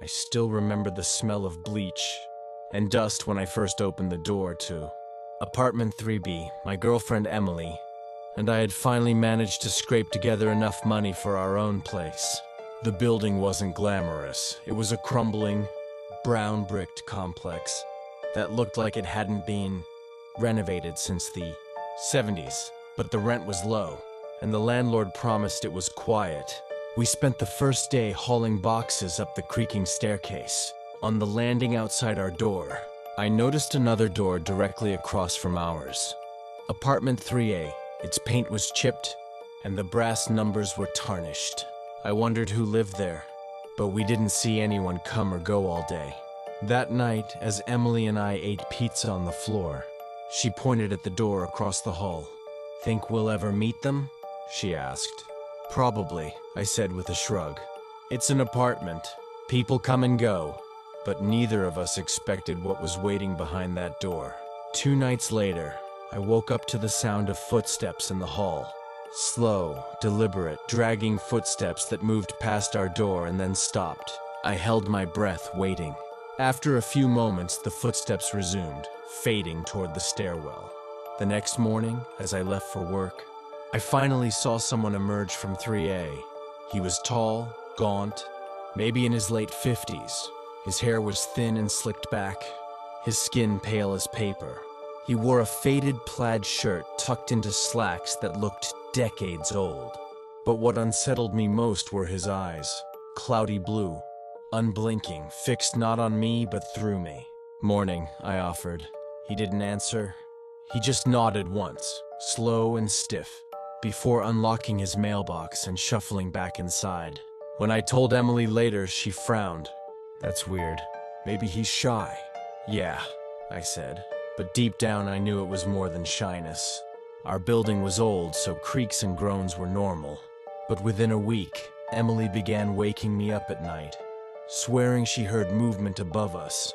still remember the smell of bleach and dust when I first opened the door to apartment 3B, my girlfriend Emily, and I had finally managed to scrape together enough money for our own place. The building wasn't glamorous. It was a crumbling, brown-bricked complex that looked like it hadn't been renovated since the 70s, but the rent was low, and the landlord promised it was quiet. We spent the first day hauling boxes up the creaking staircase. On the landing outside our door, I noticed another door directly across from ours. Apartment 3A. Its paint was chipped, and the brass numbers were tarnished. I wondered who lived there, but we didn't see anyone come or go all day. That night, as Emily and I ate pizza on the floor, she pointed at the door across the hall. "Think we'll ever meet them?" she asked. "Probably," I said with a shrug. "It's an apartment. People come and go." But neither of us expected what was waiting behind that door. 2 nights later, I woke up to the sound of footsteps in the hall. Slow, deliberate, dragging footsteps that moved past our door and then stopped. I held my breath, waiting. After a few moments, the footsteps resumed, fading toward the stairwell. The next morning, as I left for work, I finally saw someone emerge from 3A. He was tall, gaunt, maybe in his late 50s. His hair was thin and slicked back, his skin pale as paper. He wore a faded plaid shirt tucked into slacks that looked decades old. But what unsettled me most were his eyes, cloudy blue, unblinking, fixed not on me but through me. "Morning," I offered. He didn't answer. He just nodded once, slow and stiff, before unlocking his mailbox and shuffling back inside. When I told Emily later, she frowned. "That's weird. Maybe he's shy." "Yeah," I said, but deep down I knew it was more than shyness. Our building was old, so creaks and groans were normal. But within a week, Emily began waking me up at night, swearing she heard movement above us.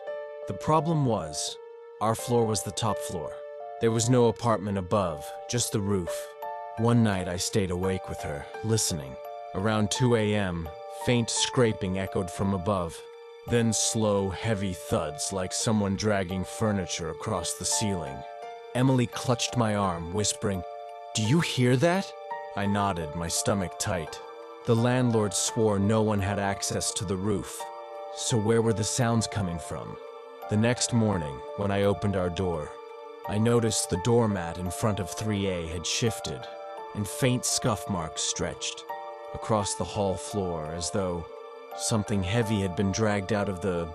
The problem was, our floor was the top floor. There was no apartment above, just the roof. One night I stayed awake with her, listening. Around 2 a.m., faint scraping echoed from above. Then slow, heavy thuds like someone dragging furniture across the ceiling. Emily clutched my arm, whispering, "Do you hear that?" I nodded, my stomach tight. The landlord swore no one had access to the roof. So where were the sounds coming from? The next morning, when I opened our door, I noticed the doormat in front of 3A had shifted, and faint scuff marks stretched across the hall floor as though something heavy had been dragged out of the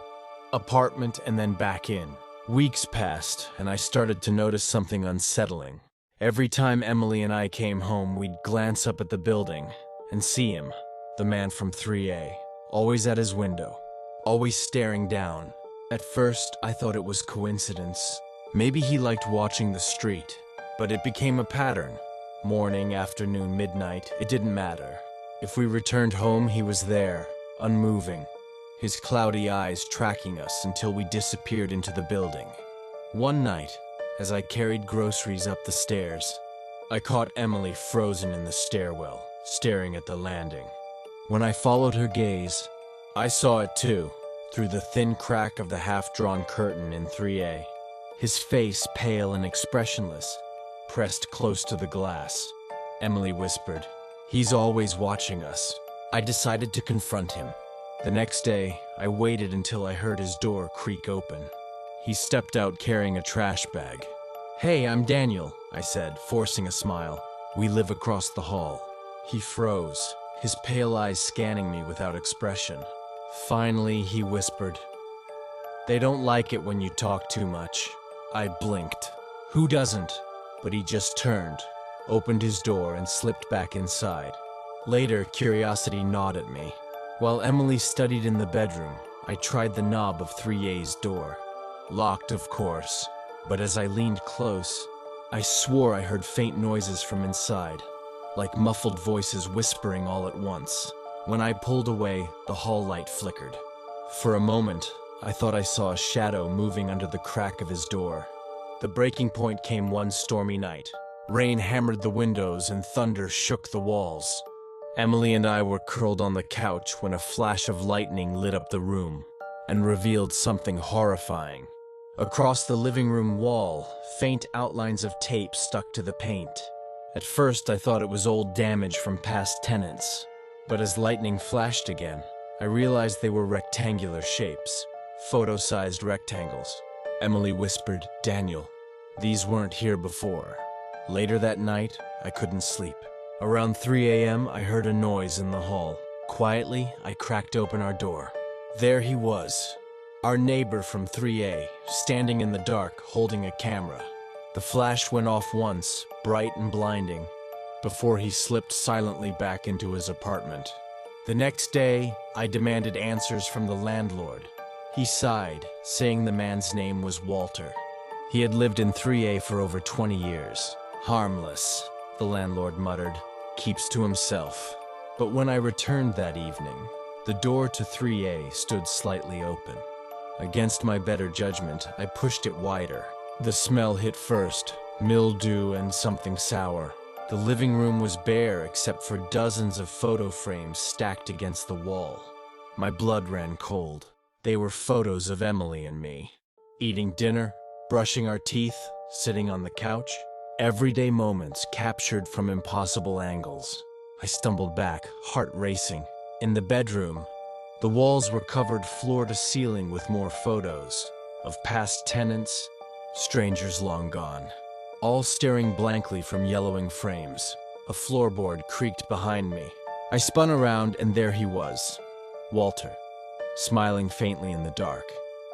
apartment and then back in. Weeks passed, and I started to notice something unsettling. Every time Emily and I came home, we'd glance up at the building and see him, the man from 3A, always at his window, always staring down. At first, I thought it was coincidence. Maybe he liked watching the street, but it became a pattern. Morning, afternoon, midnight, it didn't matter. If we returned home, he was there, unmoving, his cloudy eyes tracking us until we disappeared into the building. One night, as I carried groceries up the stairs, I caught Emily frozen in the stairwell, staring at the landing. When I followed her gaze, I saw it too, through the thin crack of the half-drawn curtain in 3A. His face, pale and expressionless, pressed close to the glass. Emily whispered, "He's always watching us." I decided to confront him. The next day, I waited until I heard his door creak open. He stepped out carrying a trash bag. "Hey, I'm Daniel," I said, forcing a smile. "We live across the hall." He froze, his pale eyes scanning me without expression. Finally, he whispered, "They don't like it when you talk too much." I blinked. Who doesn't? But he just turned, opened his door, and slipped back inside. Later, curiosity gnawed at me. While Emily studied in the bedroom, I tried the knob of 3A's door. Locked, of course, but as I leaned close, I swore I heard faint noises from inside, like muffled voices whispering all at once. When I pulled away, the hall light flickered. For a moment, I thought I saw a shadow moving under the crack of his door. The breaking point came one stormy night. Rain hammered the windows and thunder shook the walls. Emily and I were curled on the couch when a flash of lightning lit up the room and revealed something horrifying. Across the living room wall, faint outlines of tape stuck to the paint. At first, I thought it was old damage from past tenants, but as lightning flashed again, I realized they were rectangular shapes, photo-sized rectangles. Emily whispered, "Daniel, these weren't here before." Later that night, I couldn't sleep. Around 3 a.m., I heard a noise in the hall. Quietly, I cracked open our door. There he was, our neighbor from 3A, standing in the dark, holding a camera. The flash went off once, bright and blinding, before he slipped silently back into his apartment. The next day, I demanded answers from the landlord. He sighed, saying the man's name was Walter. He had lived in 3A for over 20 years. "Harmless," the landlord muttered, "keeps to himself." But when I returned that evening, the door to 3A stood slightly open. Against my better judgment, I pushed it wider. The smell hit first, mildew and something sour. The living room was bare except for dozens of photo frames stacked against the wall. My blood ran cold. They were photos of Emily and me, eating dinner, brushing our teeth, sitting on the couch. Everyday moments captured from impossible angles. I stumbled back, heart racing. In the bedroom, the walls were covered floor to ceiling with more photos of past tenants, strangers long gone, all staring blankly from yellowing frames. A floorboard creaked behind me. I spun around and there he was, Walter, smiling faintly in the dark.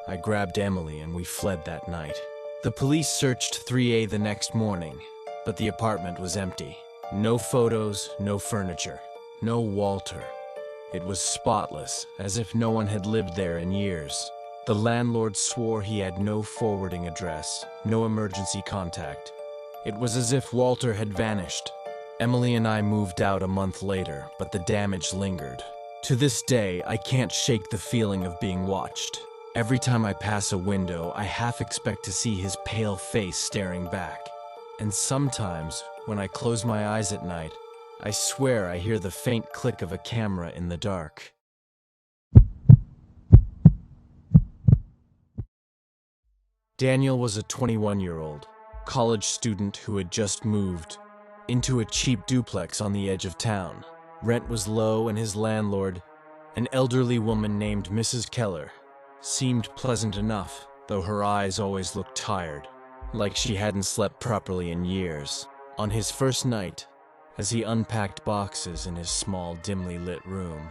I grabbed Emily and we fled that night. The police searched 3A the next morning, but the apartment was empty. No photos, no furniture, no Walter. It was spotless, as if no one had lived there in years. The landlord swore he had no forwarding address, no emergency contact. It was as if Walter had vanished. Emily and I moved out a month later, but the damage lingered. To this day, I can't shake the feeling of being watched. Every time I pass a window, I half expect to see his pale face staring back. And sometimes, when I close my eyes at night, I swear I hear the faint click of a camera in the dark. Daniel was a 21-year-old college student who had just moved into a cheap duplex on the edge of town. Rent was low and his landlord, an elderly woman named Mrs. Keller, seemed pleasant enough, though her eyes always looked tired, like she hadn't slept properly in years. On his first night, as he unpacked boxes in his small, dimly lit room,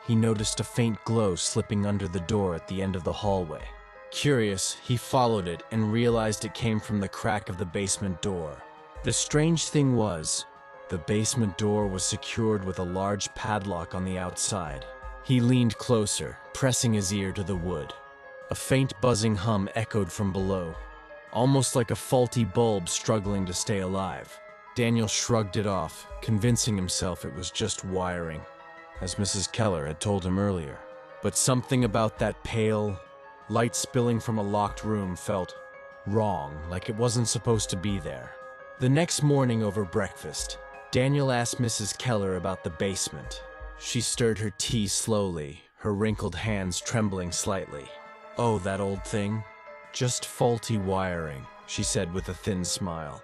he noticed a faint glow slipping under the door at the end of the hallway. Curious, he followed it and realized it came from the crack of the basement door. The strange thing was, the basement door was secured with a large padlock on the outside. He leaned closer, pressing his ear to the wood. A faint buzzing hum echoed from below, almost like a faulty bulb struggling to stay alive. Daniel shrugged it off, convincing himself it was just wiring, as Mrs. Keller had told him earlier. But something about that pale light spilling from a locked room felt wrong, like it wasn't supposed to be there. The next morning over breakfast, Daniel asked Mrs. Keller about the basement. She stirred her tea slowly, her wrinkled hands trembling slightly. "Oh, that old thing? Just faulty wiring," she said with a thin smile.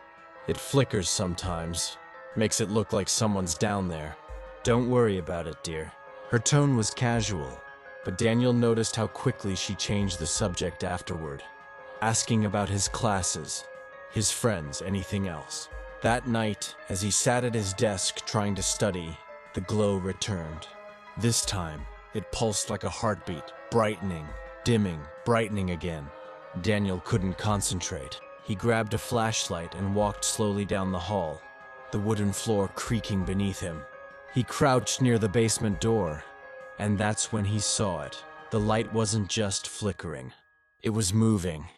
"It flickers sometimes, makes it look like someone's down there. Don't worry about it, dear." Her tone was casual, but Daniel noticed how quickly she changed the subject afterward, asking about his classes, his friends, anything else. That night, as he sat at his desk trying to study, the glow returned. This time, it pulsed like a heartbeat, brightening, dimming, brightening again. Daniel couldn't concentrate. He grabbed a flashlight and walked slowly down the hall, the wooden floor creaking beneath him. He crouched near the basement door, and that's when he saw it. The light wasn't just flickering. It was moving,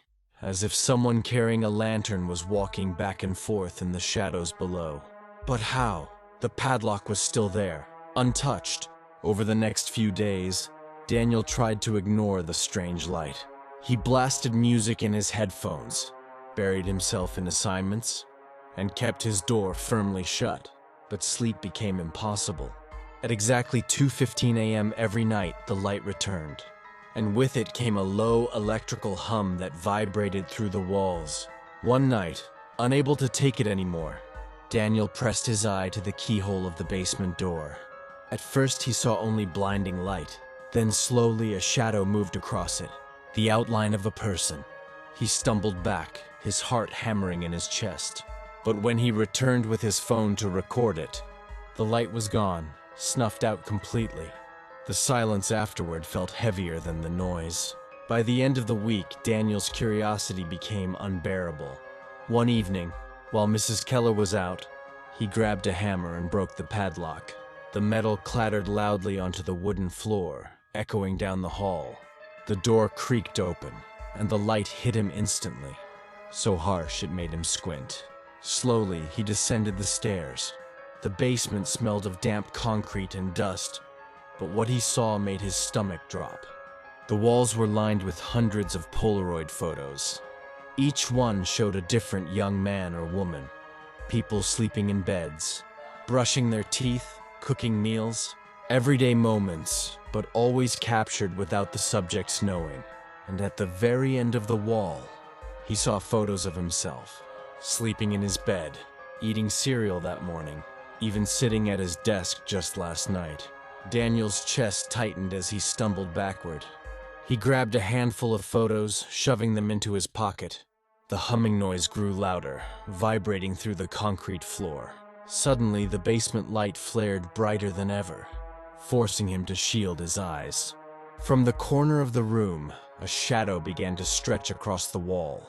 as if someone carrying a lantern was walking back and forth in the shadows below. But how? The padlock was still there, untouched. Over the next few days, Daniel tried to ignore the strange light. He blasted music in his headphones, buried himself in assignments, and kept his door firmly shut. But sleep became impossible. At exactly 2:15 a.m. every night, the light returned, and with it came a low electrical hum that vibrated through the walls. One night, unable to take it anymore, Daniel pressed his eye to the keyhole of the basement door. At first he saw only blinding light, then slowly a shadow moved across it, the outline of a person. He stumbled back, his heart hammering in his chest. But when he returned with his phone to record it, the light was gone, snuffed out completely. The silence afterward felt heavier than the noise. By the end of the week, Daniel's curiosity became unbearable. One evening, while Mrs. Keller was out, he grabbed a hammer and broke the padlock. The metal clattered loudly onto the wooden floor, echoing down the hall. The door creaked open, and the light hit him instantly, so harsh it made him squint. Slowly, he descended the stairs. The basement smelled of damp concrete and dust, but what he saw made his stomach drop. The walls were lined with hundreds of Polaroid photos. Each one showed a different young man or woman. People sleeping in beds, brushing their teeth, cooking meals. Everyday moments, but always captured without the subjects knowing. And at the very end of the wall, he saw photos of himself, sleeping in his bed, eating cereal that morning, even sitting at his desk just last night. Daniel's chest tightened as he stumbled backward. He grabbed a handful of photos, shoving them into his pocket. The humming noise grew louder, vibrating through the concrete floor. Suddenly, the basement light flared brighter than ever, forcing him to shield his eyes. From the corner of the room, a shadow began to stretch across the wall.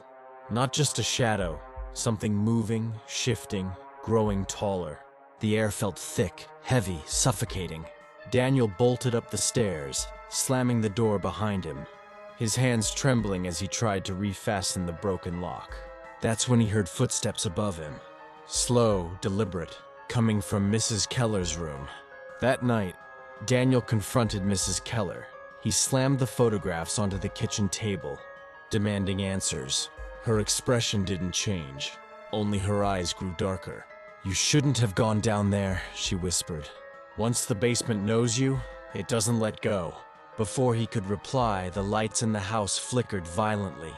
Not just a shadow, something moving, shifting, growing taller. The air felt thick, heavy, suffocating. Daniel bolted up the stairs, slamming the door behind him, his hands trembling as he tried to refasten the broken lock. That's when he heard footsteps above him. Slow, deliberate, coming from Mrs. Keller's room. That night, Daniel confronted Mrs. Keller. He slammed the photographs onto the kitchen table, demanding answers. Her expression didn't change, only her eyes grew darker. "You shouldn't have gone down there," she whispered. "Once the basement knows you, it doesn't let go." Before he could reply, the lights in the house flickered violently.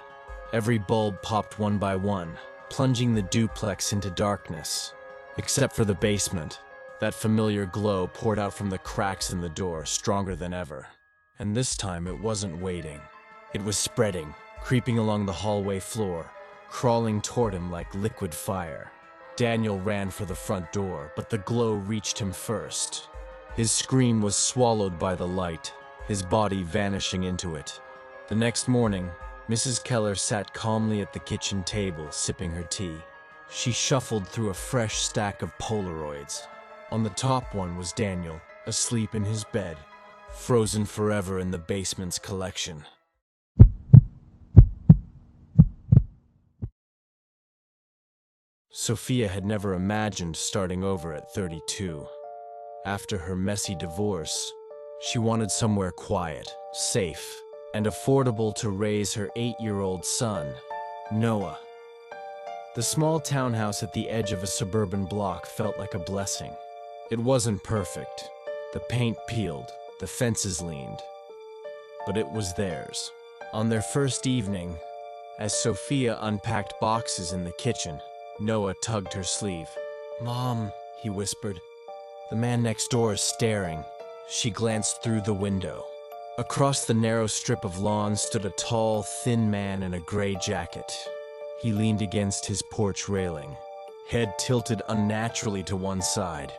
Every bulb popped one by one, plunging the duplex into darkness. Except for the basement, that familiar glow poured out from the cracks in the door, stronger than ever. And this time it wasn't waiting. It was spreading, creeping along the hallway floor, crawling toward him like liquid fire. Daniel ran for the front door, but the glow reached him first. His scream was swallowed by the light, his body vanishing into it. The next morning, Mrs. Keller sat calmly at the kitchen table, sipping her tea. She shuffled through a fresh stack of Polaroids. On the top one was Daniel, asleep in his bed, frozen forever in the basement's collection. Sophia had never imagined starting over at 32. After her messy divorce, she wanted somewhere quiet, safe, and affordable to raise her 8-year-old son, Noah. The small townhouse at the edge of a suburban block felt like a blessing. It wasn't perfect. The paint peeled, the fences leaned, but it was theirs. On their first evening, as Sophia unpacked boxes in the kitchen, Noah tugged her sleeve. "Mom," he whispered. "The man next door is staring." She glanced through the window. Across the narrow strip of lawn stood a tall, thin man in a gray jacket. He leaned against his porch railing, head tilted unnaturally to one side,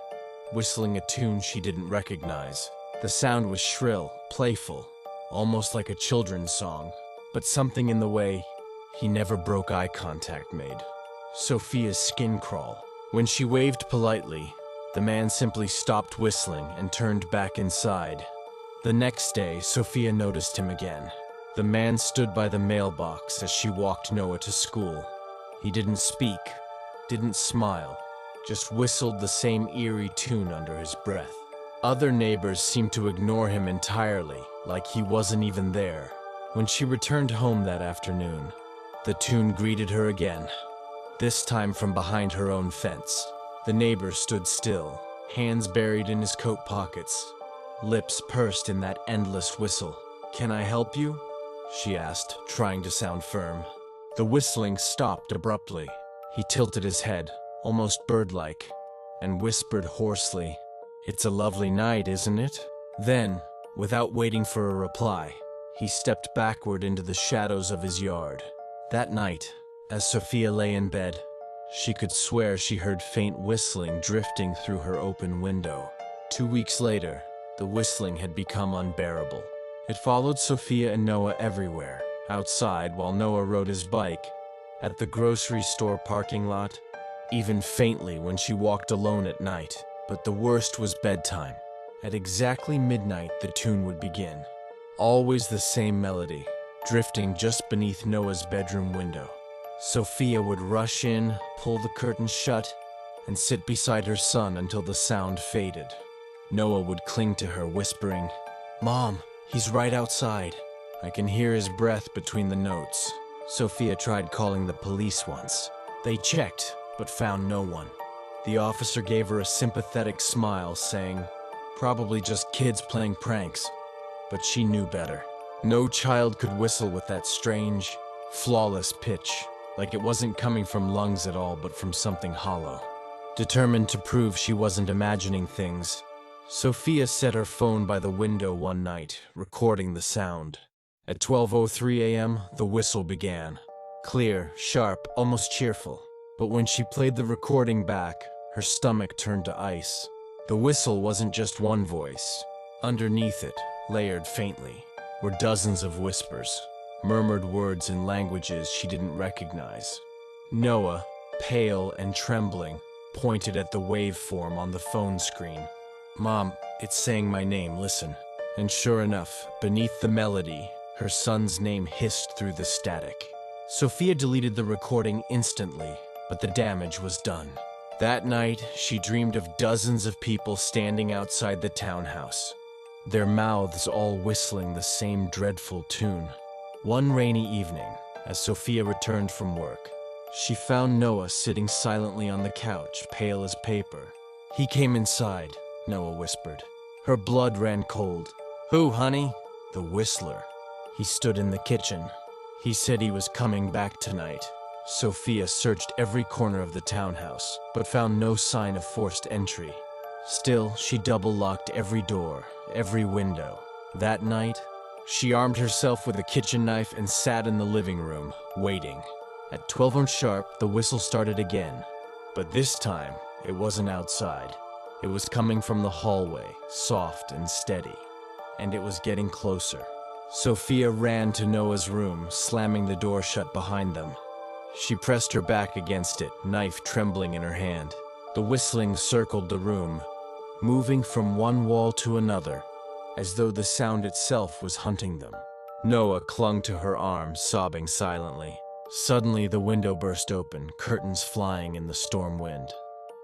whistling a tune she didn't recognize. The sound was shrill, playful, almost like a children's song, but something in the way he never broke eye contact made Sophia's skin crawl. When she waved politely, the man simply stopped whistling and turned back inside. The next day, Sophia noticed him again. The man stood by the mailbox as she walked Noah to school. He didn't speak, didn't smile, just whistled the same eerie tune under his breath. Other neighbors seemed to ignore him entirely, like he wasn't even there. When she returned home that afternoon, the tune greeted her again, this time from behind her own fence. The neighbor stood still, hands buried in his coat pockets, lips pursed in that endless whistle. "Can I help you?" she asked, trying to sound firm. The whistling stopped abruptly. He tilted his head, almost bird-like, and whispered hoarsely, "It's a lovely night, isn't it?" Then, without waiting for a reply, he stepped backward into the shadows of his yard. That night, as Sophia lay in bed, she could swear she heard faint whistling drifting through her open window. 2 weeks later, the whistling had become unbearable. It followed Sophia and Noah everywhere, outside while Noah rode his bike, at the grocery store parking lot, even faintly when she walked alone at night. But the worst was bedtime. At exactly midnight, the tune would begin. Always the same melody, drifting just beneath Noah's bedroom window. Sophia would rush in, pull the curtains shut, and sit beside her son until the sound faded. Noah would cling to her, whispering, "Mom, he's right outside." I can hear his breath between the notes. Sophia tried calling the police once. They checked, but found no one. The officer gave her a sympathetic smile, saying, "Probably just kids playing pranks." But she knew better. No child could whistle with that strange, flawless pitch, like it wasn't coming from lungs at all, but from something hollow. Determined to prove she wasn't imagining things, Sophia set her phone by the window one night, recording the sound. At 12:03 a.m., the whistle began. Clear, sharp, almost cheerful. But when she played the recording back, her stomach turned to ice. The whistle wasn't just one voice. Underneath it, layered faintly, were dozens of whispers, murmured words in languages she didn't recognize. Noah, pale and trembling, pointed at the waveform on the phone screen. "Mom, it's saying my name, listen." And sure enough, beneath the melody, her son's name hissed through the static. Sophia deleted the recording instantly, but the damage was done. That night, she dreamed of dozens of people standing outside the townhouse, their mouths all whistling the same dreadful tune. One rainy evening, as Sophia returned from work, she found Noah sitting silently on the couch, pale as paper. "He came inside," Noah whispered. Her blood ran cold. "Who, honey?" "The whistler. He stood in the kitchen. He said he was coming back tonight." Sophia searched every corner of the townhouse, but found no sign of forced entry. Still, she double-locked every door, every window. That night, she armed herself with a kitchen knife and sat in the living room, waiting. At 12 sharp, the whistle started again. But this time, it wasn't outside. It was coming from the hallway, soft and steady. And it was getting closer. Sophia ran to Noah's room, slamming the door shut behind them. She pressed her back against it, knife trembling in her hand. The whistling circled the room, moving from one wall to another, as though the sound itself was hunting them. Noah clung to her arm, sobbing silently. Suddenly, the window burst open, curtains flying in the storm wind.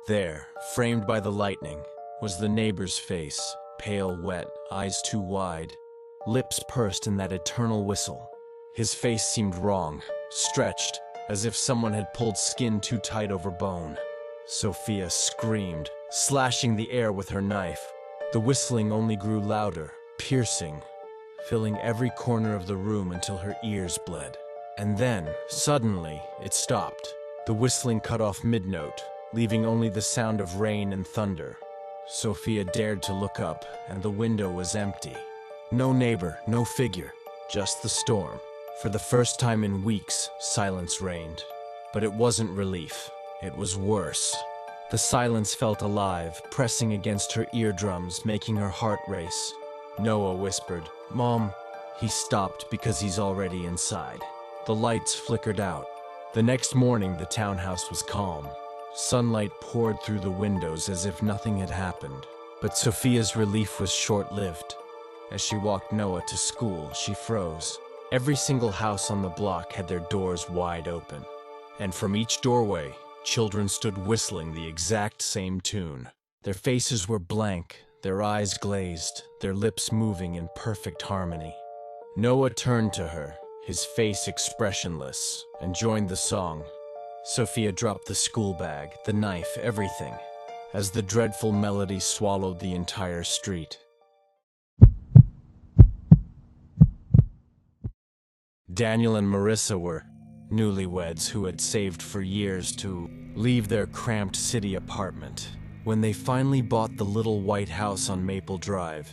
There, framed by the lightning, was the neighbor's face, pale, wet, eyes too wide, lips pursed in that eternal whistle. His face seemed wrong, stretched, as if someone had pulled skin too tight over bone. Sophia screamed, slashing the air with her knife. The whistling only grew louder, piercing, filling every corner of the room until her ears bled. And then, suddenly, it stopped. The whistling cut off mid-note, leaving only the sound of rain and thunder. Sophia dared to look up, and the window was empty. No neighbor, no figure, just the storm. For the first time in weeks, silence reigned. But it wasn't relief. It was worse. The silence felt alive, pressing against her eardrums, making her heart race. Noah whispered, "Mom." He stopped because he's already inside. The lights flickered out. The next morning, the townhouse was calm. Sunlight poured through the windows as if nothing had happened. But Sophia's relief was short-lived. As she walked Noah to school, she froze. Every single house on the block had their doors wide open. And from each doorway, children stood whistling the exact same tune. Their faces were blank, their eyes glazed, their lips moving in perfect harmony. Noah turned to her, his face expressionless, and joined the song. Sophia dropped the school bag, the knife, everything. as the dreadful melody swallowed the entire street. Daniel and Marissa were newlyweds who had saved for years to leave their cramped city apartment. When they finally bought the little white house on Maple Drive,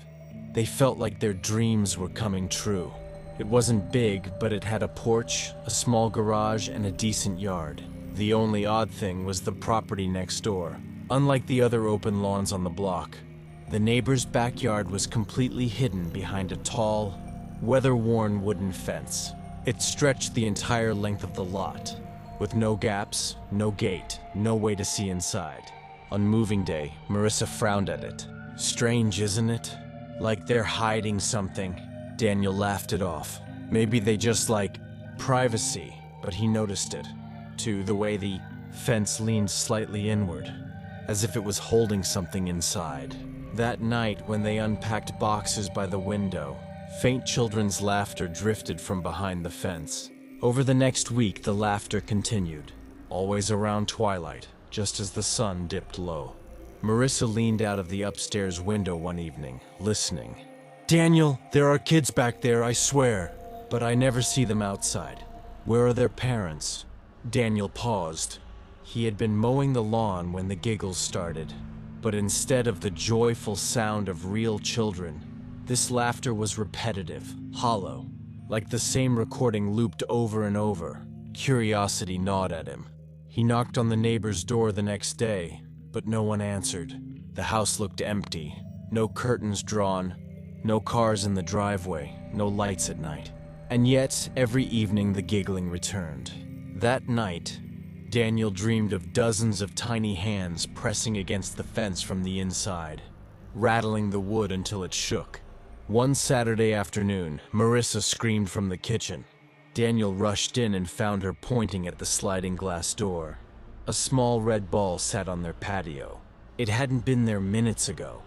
they felt like their dreams were coming true. It wasn't big, but it had a porch, a small garage, and a decent yard. The only odd thing was the property next door. Unlike the other open lawns on the block, the neighbor's backyard was completely hidden behind a tall, weather-worn wooden fence. It stretched the entire length of the lot, with no gaps, no gate, no way to see inside. On moving day, Marissa frowned at it. Strange, isn't it? Like they're hiding something. Daniel laughed it off. Maybe they just like privacy, but he noticed it, too, the way the fence leaned slightly inward, as if it was holding something inside. That night, when they unpacked boxes by the window, faint children's laughter drifted from behind the fence. Over the next week, the laughter continued, always around twilight, just as the sun dipped low. Marissa leaned out of the upstairs window one evening, listening. "Daniel, there are kids back there, I swear, but I never see them outside. Where are their parents?" Daniel paused. He had been mowing the lawn when the giggles started, but instead of the joyful sound of real children, this laughter was repetitive, hollow, like the same recording looped over and over. Curiosity gnawed at him. He knocked on the neighbor's door the next day, but no one answered. The house looked empty. No curtains drawn, no cars in the driveway, no lights at night. And yet, every evening the giggling returned. That night, Daniel dreamed of dozens of tiny hands pressing against the fence from the inside, rattling the wood until it shook. One Saturday afternoon, Marissa screamed from the kitchen. Daniel rushed in and found her pointing at the sliding glass door. A small red ball sat on their patio. It hadn't been there minutes ago.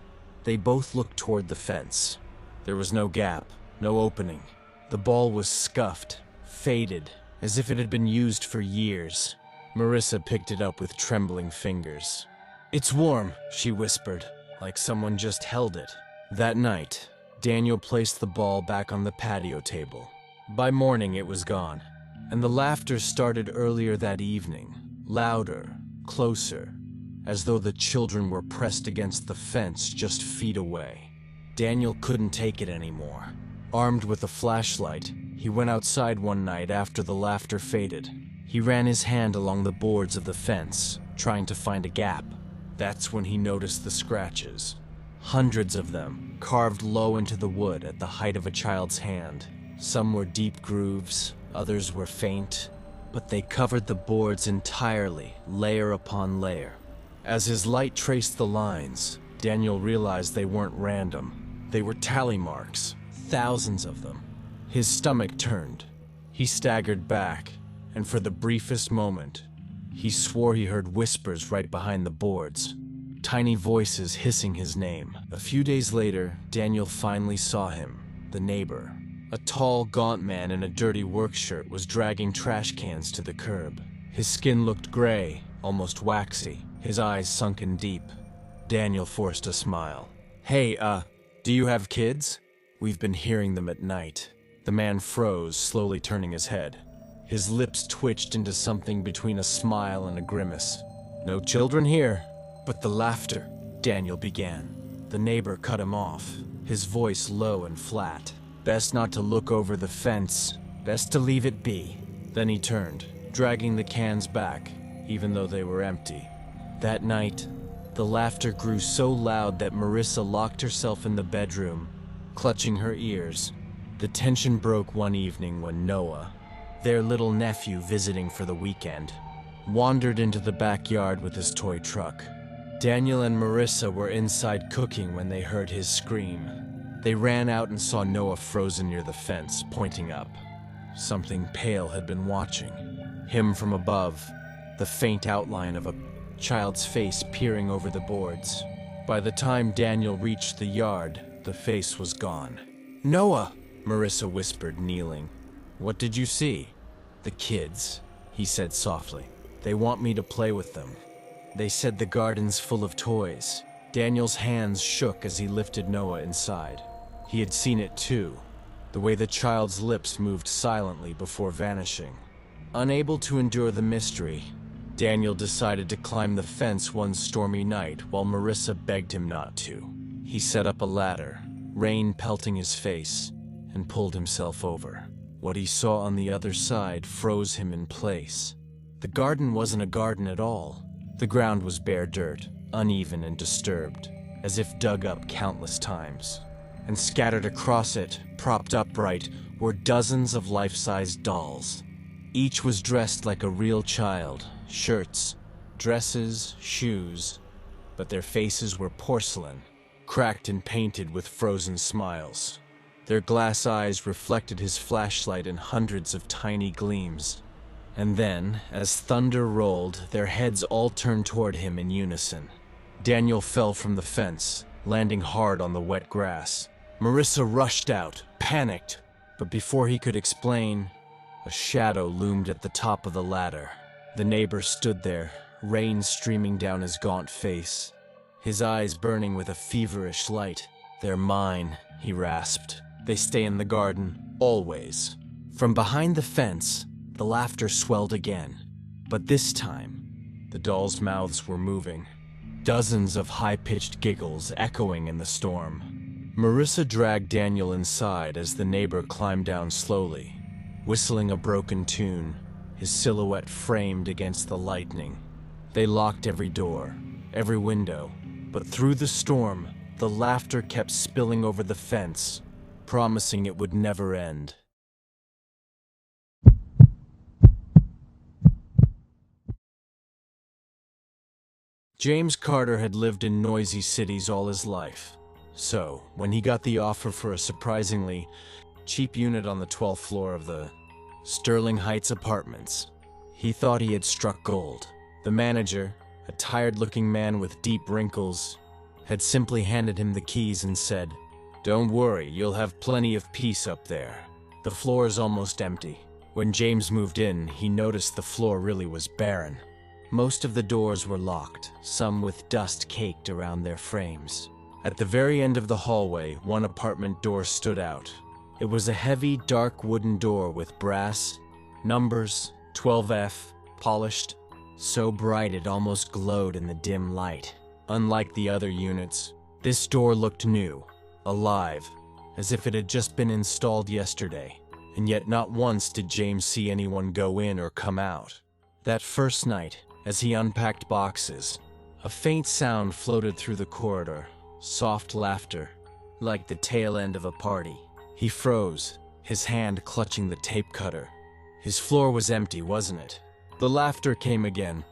They both looked toward the fence. There was no gap, no opening. The ball was scuffed, faded, as if it had been used for years. Marissa picked it up with trembling fingers. "It's warm," she whispered, like someone just held it. That night, Daniel placed the ball back on the patio table. By morning, it was gone, and the laughter started earlier that evening, louder, closer, as though the children were pressed against the fence just feet away. Daniel couldn't take it anymore. Armed with a flashlight, he went outside one night after the laughter faded. He ran his hand along the boards of the fence, trying to find a gap. That's when he noticed the scratches. Hundreds of them, carved low into the wood at the height of a child's hand. Some were deep grooves, others were faint, but they covered the boards entirely, layer upon layer. As his light traced the lines, Daniel realized they weren't random. They were tally marks, thousands of them. His stomach turned. He staggered back, and for the briefest moment, he swore he heard whispers right behind the boards. Tiny voices hissing his name. A few days later, Daniel finally saw him, the neighbor. A tall, gaunt man in a dirty work shirt was dragging trash cans to the curb. His skin looked gray, almost waxy, his eyes sunken deep. Daniel forced a smile. "Hey, do you have kids? We've been hearing them at night." The man froze, slowly turning his head. His lips twitched into something between a smile and a grimace. "No children here." "But the laughter," Daniel began. The neighbor cut him off, his voice low and flat. "Best not to look over the fence. Best to leave it be." Then he turned, dragging the cans back, even though they were empty. That night, the laughter grew so loud that Marissa locked herself in the bedroom, clutching her ears. The tension broke one evening when Noah, their little nephew visiting for the weekend, wandered into the backyard with his toy truck. Daniel and Marissa were inside cooking when they heard his scream. They ran out and saw Noah frozen near the fence, pointing up. Something pale had been watching. Him from above, the faint outline of a child's face peering over the boards. By the time Daniel reached the yard, the face was gone. "Noah!" Marissa whispered, kneeling. "What did you see?" "The kids," he said softly. "They want me to play with them." They said the garden's full of toys. Daniel's hands shook as he lifted Noah inside. He had seen it too, the way the child's lips moved silently before vanishing. Unable to endure the mystery, Daniel decided to climb the fence one stormy night while Marissa begged him not to. He set up a ladder, rain pelting his face, and pulled himself over. What he saw on the other side froze him in place. The garden wasn't a garden at all. The ground was bare dirt, uneven and disturbed, as if dug up countless times. And scattered across it, propped upright, were dozens of life-sized dolls. Each was dressed like a real child, shirts, dresses, shoes, but their faces were porcelain, cracked and painted with frozen smiles. Their glass eyes reflected his flashlight in hundreds of tiny gleams. And then, as thunder rolled, their heads all turned toward him in unison. Daniel fell from the fence, landing hard on the wet grass. Marissa rushed out, panicked, but before he could explain, a shadow loomed at the top of the ladder. The neighbor stood there, rain streaming down his gaunt face, his eyes burning with a feverish light. "They're mine," he rasped. "They stay in the garden, always." From behind the fence, the laughter swelled again, but this time, the dolls' mouths were moving. Dozens of high-pitched giggles echoing in the storm. Marissa dragged Daniel inside as the neighbor climbed down slowly, whistling a broken tune, his silhouette framed against the lightning. They locked every door, every window, but through the storm, the laughter kept spilling over the fence, promising it would never end. James Carter had lived in noisy cities all his life. So, when he got the offer for a surprisingly cheap unit on the 12th floor of the Sterling Heights apartments, he thought he had struck gold. The manager, a tired-looking man with deep wrinkles, had simply handed him the keys and said, "Don't worry, you'll have plenty of peace up there. The floor is almost empty." When James moved in, he noticed the floor really was barren. Most of the doors were locked, some with dust caked around their frames. At the very end of the hallway, one apartment door stood out. It was a heavy, dark wooden door with brass, numbers, 12F, polished, so bright it almost glowed in the dim light. Unlike the other units, this door looked new, alive, as if it had just been installed yesterday. And yet not once did James see anyone go in or come out. That first night, as he unpacked boxes, a faint sound floated through the corridor, soft laughter, like the tail end of a party. He froze, his hand clutching the tape cutter. His floor was empty, wasn't it? The laughter came again,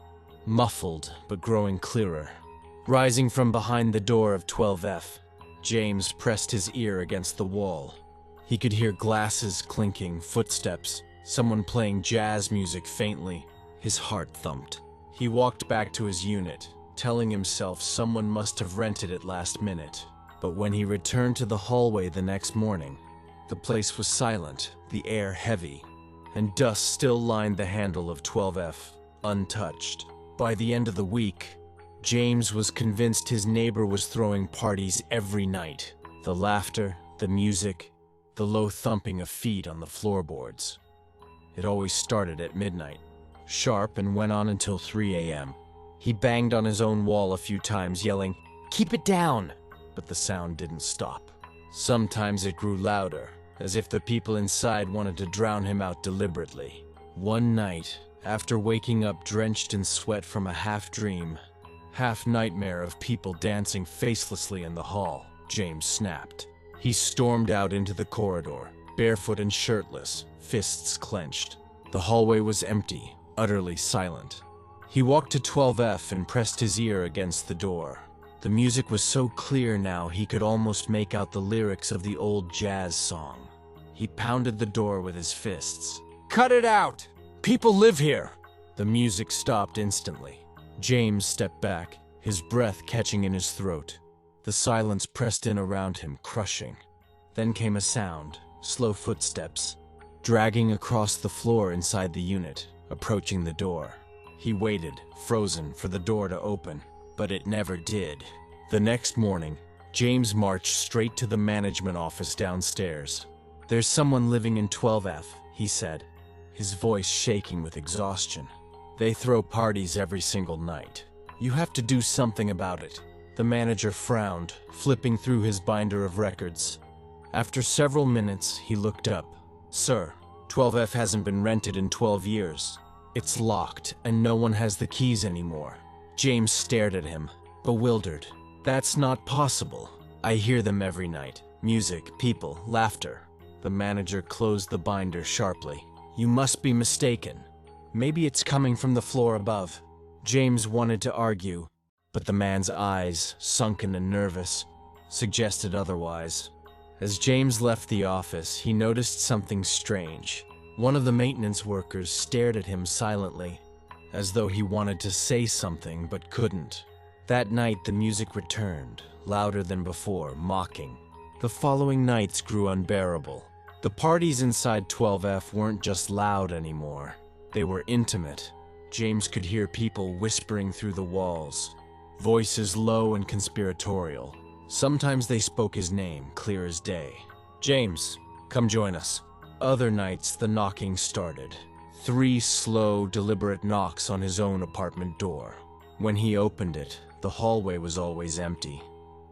muffled but growing clearer. Rising from behind the door of 12F, James pressed his ear against the wall. He could hear glasses clinking, footsteps, someone playing jazz music faintly. His heart thumped. He walked back to his unit, telling himself someone must have rented it last minute. But when he returned to the hallway the next morning, the place was silent, the air heavy, and dust still lined the handle of 12F, untouched. By the end of the week, James was convinced his neighbor was throwing parties every night. The laughter, the music, the low thumping of feet on the floorboards. It always started at midnight, sharp, and went on until 3 a.m. He banged on his own wall a few times, yelling, "Keep it down!" But the sound didn't stop. Sometimes it grew louder, as if the people inside wanted to drown him out deliberately. One night, after waking up drenched in sweat from a half-dream, half-nightmare of people dancing facelessly in the hall, James snapped. He stormed out into the corridor, barefoot and shirtless, fists clenched. The hallway was empty, utterly silent. He walked to 12F and pressed his ear against the door. The music was so clear now he could almost make out the lyrics of the old jazz song. He pounded the door with his fists. "Cut it out! People live here!" The music stopped instantly. James stepped back, his breath catching in his throat. The silence pressed in around him, crushing. Then came a sound, slow footsteps, dragging across the floor inside the unit, approaching the door. He waited, frozen, for the door to open, but it never did. The next morning, James marched straight to the management office downstairs. "There's someone living in 12F, he said, his voice shaking with exhaustion. "They throw parties every single night. You have to do something about it." The manager frowned, flipping through his binder of records. After several minutes, he looked up. "Sir, 12F hasn't been rented in 12 years. It's locked, and no one has the keys anymore." James stared at him, bewildered. "That's not possible. I hear them every night. Music, people, laughter." The manager closed the binder sharply. "You must be mistaken. Maybe it's coming from the floor above." James wanted to argue, but the man's eyes, sunken and nervous, suggested otherwise. As James left the office, he noticed something strange. One of the maintenance workers stared at him silently, as though he wanted to say something but couldn't. That night, the music returned, louder than before, mocking. The following nights grew unbearable. The parties inside 12F weren't just loud anymore. They were intimate. James could hear people whispering through the walls, voices low and conspiratorial. Sometimes they spoke his name, clear as day. "James, come join us." Other nights, the knocking started. 3 slow, deliberate knocks on his own apartment door. When he opened it, the hallway was always empty.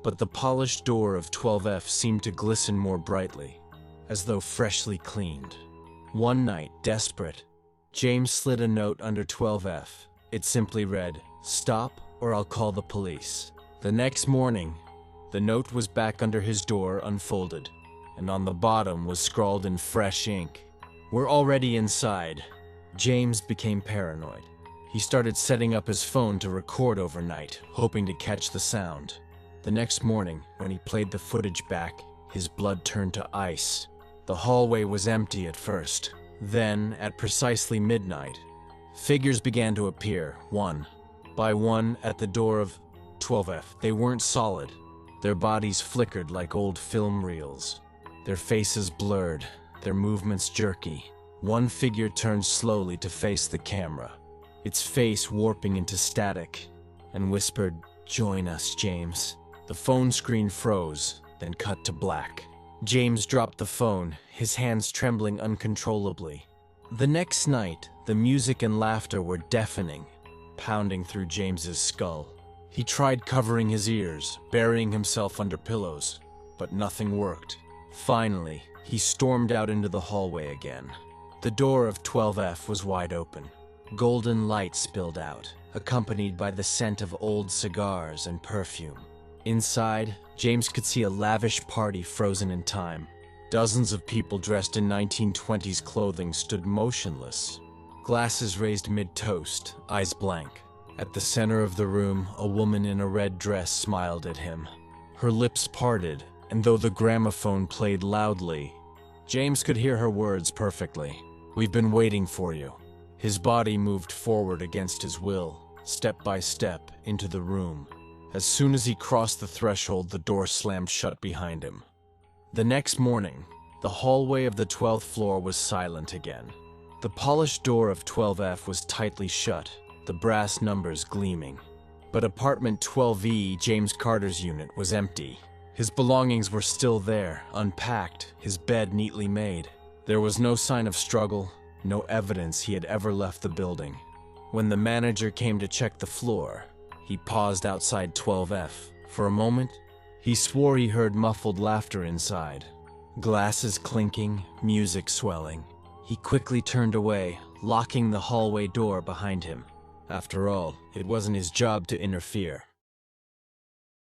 But the polished door of 12F seemed to glisten more brightly, as though freshly cleaned. One night, desperate, James slid a note under 12F. It simply read, "Stop or I'll call the police." The next morning, the note was back under his door, unfolded, and on the bottom was scrawled in fresh ink, "We're already inside." James became paranoid. He started setting up his phone to record overnight, hoping to catch the sound. The next morning, when he played the footage back, his blood turned to ice. The hallway was empty at first. Then, at precisely midnight, figures began to appear, one by one, at the door of 12F. They weren't solid. Their bodies flickered like old film reels. Their faces blurred, their movements jerky. One figure turned slowly to face the camera, its face warping into static, and whispered, "Join us, James." The phone screen froze, then cut to black. James dropped the phone, his hands trembling uncontrollably. The next night, the music and laughter were deafening, pounding through James's skull. He tried covering his ears, burying himself under pillows, but nothing worked. Finally, he stormed out into the hallway again. The door of 12F was wide open. Golden light spilled out, accompanied by the scent of old cigars and perfume. Inside, James could see a lavish party frozen in time. Dozens of people dressed in 1920s clothing stood motionless, glasses raised mid-toast, eyes blank. At the center of the room, a woman in a red dress smiled at him. Her lips parted, and though the gramophone played loudly, James could hear her words perfectly. "We've been waiting for you." His body moved forward against his will, step by step, into the room. As soon as he crossed the threshold, the door slammed shut behind him. The next morning, the hallway of the 12th floor was silent again. The polished door of 12F was tightly shut, the brass numbers gleaming. But apartment 12E, James Carter's unit, was empty. His belongings were still there, unpacked, his bed neatly made. There was no sign of struggle, no evidence he had ever left the building. When the manager came to check the floor, he paused outside 12F. For a moment, he swore he heard muffled laughter inside. Glasses clinking, music swelling. He quickly turned away, locking the hallway door behind him. After all, it wasn't his job to interfere.